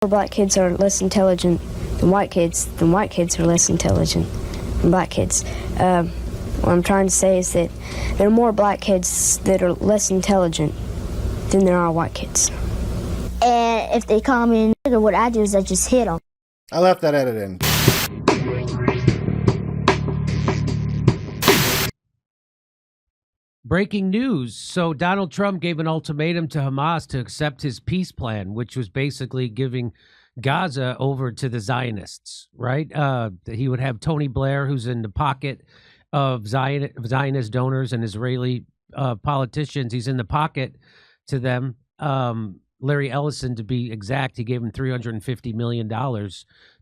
black kids are less intelligent than white kids are less intelligent than black kids. What I'm trying to say is that there are more black kids that are less intelligent than there are white kids. And if they call me a nigger, what I do is I just hit them. I left that edit in. Breaking news. So Donald Trump gave an ultimatum to Hamas to accept his peace plan, which was basically giving Gaza over to the Zionists, right? He would have Tony Blair, who's in the pocket of Zionist donors and Israeli politicians. He's in the pocket to them. Larry Ellison, to be exact, he gave him $350 million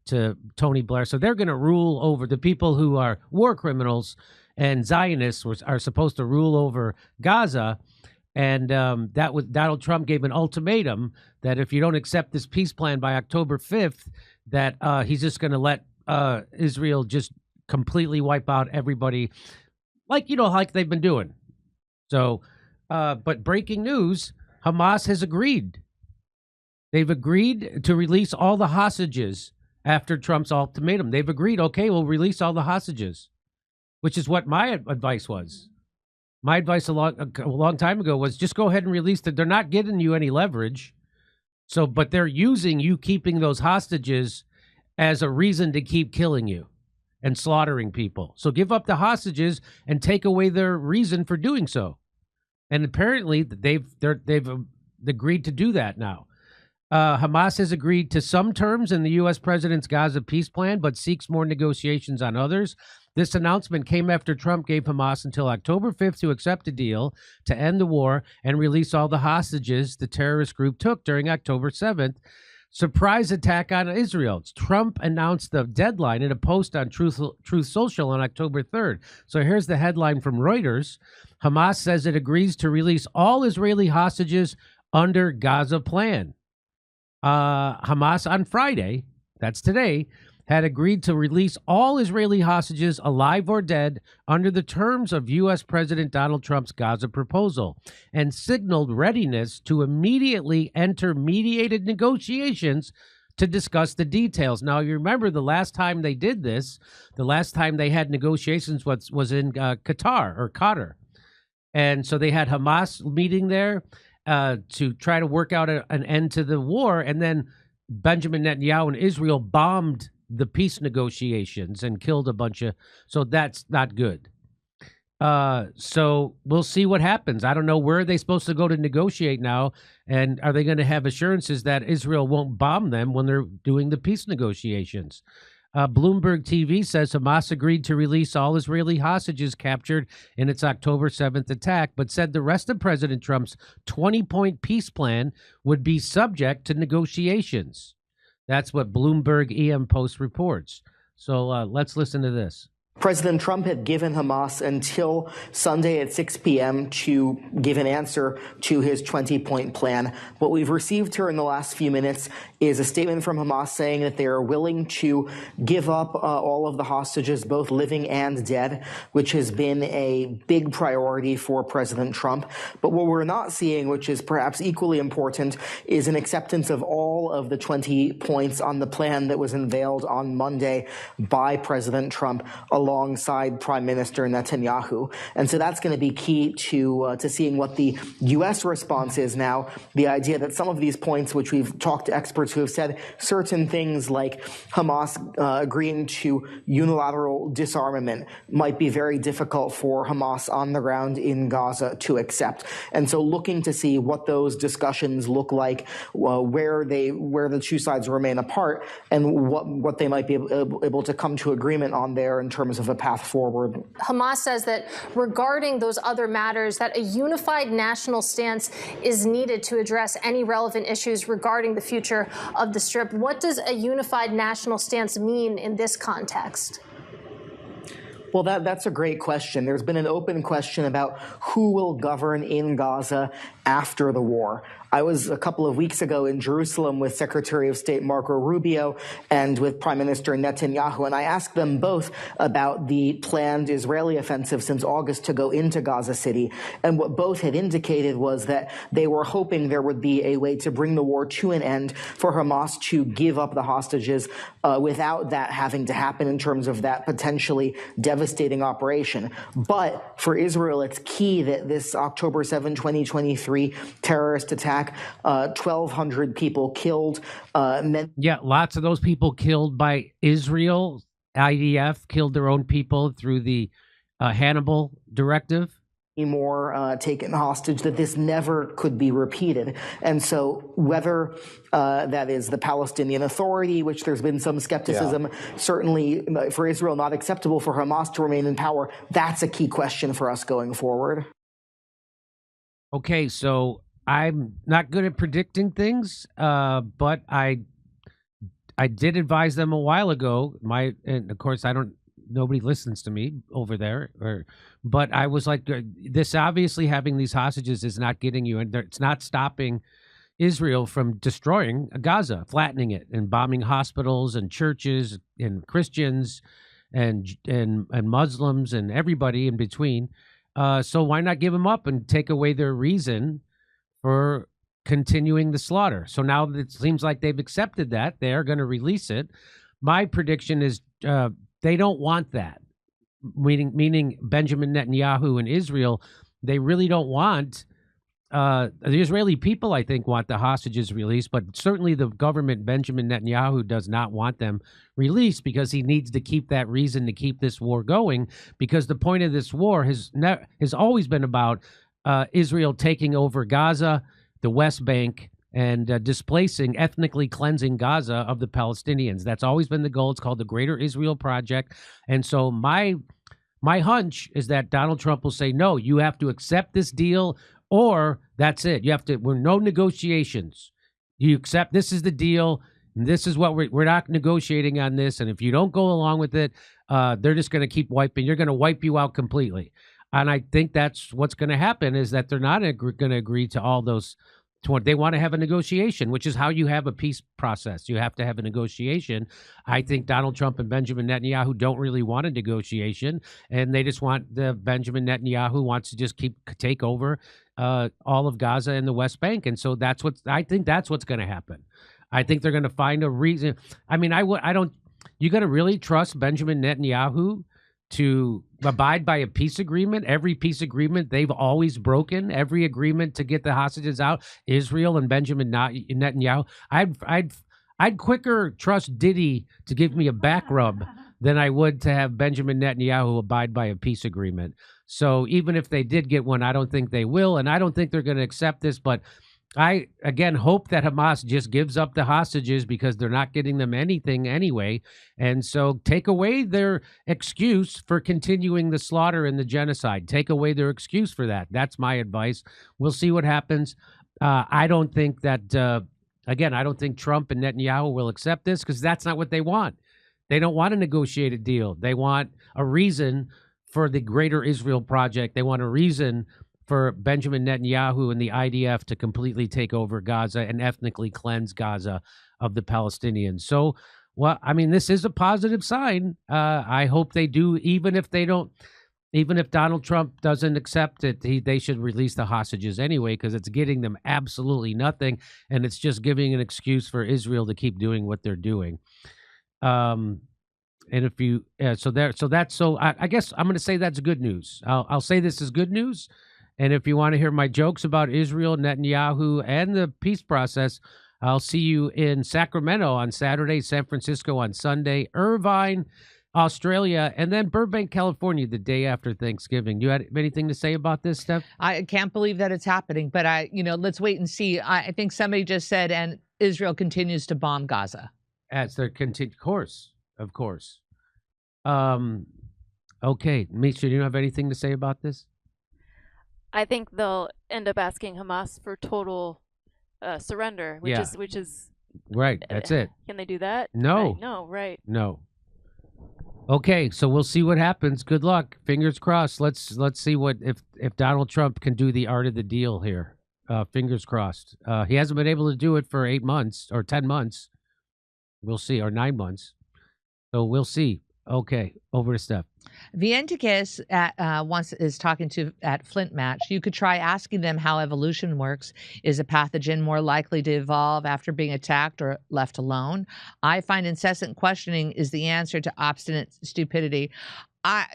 to Tony Blair. So they're going to rule over the people who are war criminals, and Zionists are supposed to rule over Gaza. And that was Donald Trump gave an ultimatum that if you don't accept this peace plan by October 5th, that he's just going to let Israel just completely wipe out everybody, like they've been doing. So, but breaking news, Hamas has agreed. They've agreed to release all the hostages after Trump's ultimatum. They've agreed, okay, we'll release all the hostages, which is what my advice was. My advice a long time ago was just go ahead and release them. They're not getting you any leverage. So, but they're using you keeping those hostages as a reason to keep killing you and slaughtering people. So give up the hostages and take away their reason for doing so. And apparently they've agreed to do that now. Hamas has agreed to some terms in the U.S. president's Gaza peace plan, but seeks more negotiations on others. This announcement came after Trump gave Hamas until October 5th to accept a deal to end the war and release all the hostages the terrorist group took during October 7th. Surprise attack on Israel. Trump announced the deadline in a post on Truth Social on October 3rd. So here's the headline from Reuters. Hamas says it agrees to release all Israeli hostages under Gaza plan. Hamas on Friday, that's today, had agreed to release all Israeli hostages, alive or dead, under the terms of U.S. President Donald Trump's Gaza proposal, and signaled readiness to immediately enter mediated negotiations to discuss the details. Now, you remember the last time they did this, the last time they had negotiations was in Qatar. And so they had Hamas meeting there to try to work out an end to the war, and then Benjamin Netanyahu and Israel bombed the peace negotiations and killed a bunch of, so that's not good. So we'll see what happens. I don't know, where are they supposed to go to negotiate now, and are they going to have assurances that Israel won't bomb them when they're doing the peace negotiations? Bloomberg TV says Hamas agreed to release all Israeli hostages captured in its October 7th attack, but said the rest of President Trump's 20-point peace plan would be subject to negotiations. That's what Bloomberg EM Post reports. So let's listen to this. President Trump had given Hamas until Sunday at 6 p.m. to give an answer to his 20-point plan. What we've received here in the last few minutes is a statement from Hamas saying that they are willing to give up all of the hostages, both living and dead, which has been a big priority for President Trump. But what we're not seeing, which is perhaps equally important, is an acceptance of all of the 20 points on the plan that was unveiled on Monday by President Trump, alongside Prime Minister Netanyahu. And so that's going to be key to seeing what the U.S. response is now. The idea that some of these points, which we've talked to experts who have said certain things like Hamas agreeing to unilateral disarmament, might be very difficult for Hamas on the ground in Gaza to accept. And so looking to see what those discussions look like, where the two sides remain apart, and what they might be able to come to agreement on there in terms of a path forward. Hamas says that regarding those other matters, that a unified national stance is needed to address any relevant issues regarding the future of the Strip. What does a unified national stance mean in this context? Well, that's a great question. There's been an open question about who will govern in Gaza after the war. I was a couple of weeks ago in Jerusalem with Secretary of State Marco Rubio and with Prime Minister Netanyahu, and I asked them both about the planned Israeli offensive since August to go into Gaza City. And what both had indicated was that they were hoping there would be a way to bring the war to an end, for Hamas to give up the hostages without that having to happen in terms of that potentially devastating operation. But for Israel, it's key that this October 7, 2023 terrorist attack, 1,200 people killed. Yeah, lots of those people killed by Israel. IDF killed their own people through the Hannibal directive. More taken hostage, that this never could be repeated. And so whether that is the Palestinian Authority, which there's been some skepticism, certainly for Israel not acceptable for Hamas to remain in power, that's a key question for us going forward. Okay, so I'm not good at predicting things, but I did advise them a while ago. And of course, nobody listens to me over there, but I was like, this obviously having these hostages is not getting you, and it's not stopping Israel from destroying Gaza, flattening it, and bombing hospitals and churches and Christians and Muslims and everybody in between. So why not give them up and take away their reason for continuing the slaughter? So now it seems like they've accepted that. They are going to release it. My prediction is they don't want that, meaning Benjamin Netanyahu and Israel. They really don't want the Israeli people, I think, want the hostages released, but certainly the government, Benjamin Netanyahu, does not want them released because he needs to keep that reason to keep this war going, because the point of this war has always been about Israel taking over Gaza, the West Bank, and displacing, ethnically cleansing Gaza of the Palestinians. That's always been the goal. It's called the Greater Israel Project. And so my hunch is that Donald Trump will say, no, you have to accept this deal, or that's it. You have to, no negotiations. You accept this is the deal, and this is what we're not negotiating on this. And if you don't go along with it, they're just going to keep wiping. You're going to wipe you out completely. And I think that's what's going to happen, is that they're not going to agree to all those. They want to have a negotiation, which is how you have a peace process. You have to have a negotiation. I think Donald Trump and Benjamin Netanyahu don't really want a negotiation, and they just want Benjamin Netanyahu wants to just take over all of Gaza and the West Bank, and so I think that's what's going to happen. I think they're going to find a reason. I mean, you going to really trust Benjamin Netanyahu to abide by a peace agreement? Every peace agreement they've always broken, every agreement to get the hostages out, Israel and Benjamin Netanyahu. I'd quicker trust Diddy to give me a back rub than I would to have Benjamin Netanyahu abide by a peace agreement. So even if they did get one, I don't think they will, and I don't think they're going to accept this, but I, again, hope that Hamas just gives up the hostages, because they're not getting them anything anyway. And so take away their excuse for continuing the slaughter and the genocide. Take away their excuse for that. That's my advice. We'll see what happens. I don't think that, again, I don't think Trump and Netanyahu will accept this, because that's not what they want. They don't want a negotiated deal. They want a reason for the Greater Israel Project. They want a reason for Benjamin Netanyahu and the IDF to completely take over Gaza and ethnically cleanse Gaza of the Palestinians. So, well, I mean, this is a positive sign. I hope they do, even if Donald Trump doesn't accept it, they should release the hostages anyway, because it's getting them absolutely nothing, and it's just giving an excuse for Israel to keep doing what they're doing. And if you, I guess I'm going to say that's good news. I'll say this is good news. And if you want to hear my jokes about Israel, Netanyahu, and the peace process, I'll see you in Sacramento on Saturday, San Francisco on Sunday, Irvine, Australia, and then Burbank, California, the day after Thanksgiving. Do you have anything to say about this, Steph? I can't believe that it's happening, but let's wait and see. I think somebody just said, and Israel continues to bomb Gaza. As their of course. Okay, Misha, do you have anything to say about this? I think they'll end up asking Hamas for total surrender, which is right. That's it. Can they do that? No. Right. No. Right. No. Okay, so we'll see what happens. Good luck. Fingers crossed. Let's see what if Donald Trump can do the art of the deal here. Fingers crossed. He hasn't been able to do it for 8 months or 10 months. We'll see, or 9 months. So we'll see. Okay, over to Steph. Vientikis is talking to at Flint Match. You could try asking them how evolution works. Is a pathogen more likely to evolve after being attacked or left alone? I find incessant questioning is the answer to obstinate stupidity.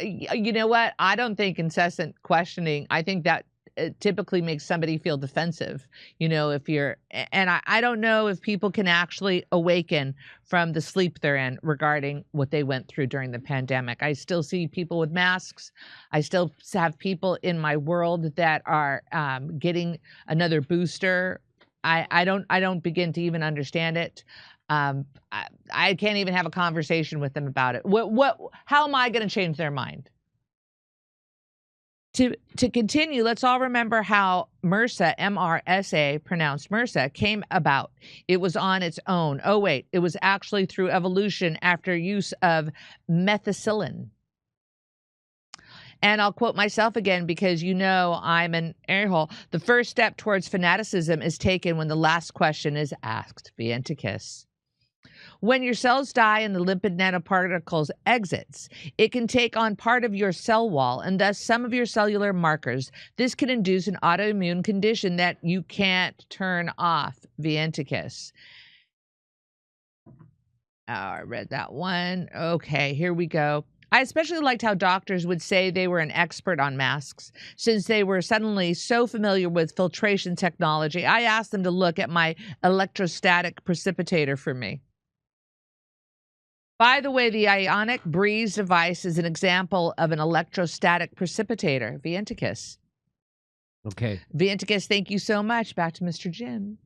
You know what? I don't think incessant questioning. I think that it typically makes somebody feel defensive, if you're, and I don't know if people can actually awaken from the sleep they're in regarding what they went through during the pandemic. I still see people with masks. I still have people in my world that are getting another booster. I don't begin to even understand it. I can't even have a conversation with them about it. How am I going to change their mind? To continue, let's all remember how MRSA, MRSA, pronounced MRSA, came about. It was on its own. Oh, wait, it was actually through evolution after use of methicillin. And I'll quote myself again because I'm an air-hole. The first step towards fanaticism is taken when the last question is asked. Vientikis. When your cells die and the lipid nanoparticles exits, it can take on part of your cell wall and thus some of your cellular markers. This can induce an autoimmune condition that you can't turn off. Vientikis. Oh, I read that one. Okay, here we go. I especially liked how doctors would say they were an expert on masks. Since they were suddenly so familiar with filtration technology, I asked them to look at my electrostatic precipitator for me. By the way, the ionic breeze device is an example of an electrostatic precipitator. Vientikis. Okay. Vientikis, thank you so much. Back to Mr. Jim.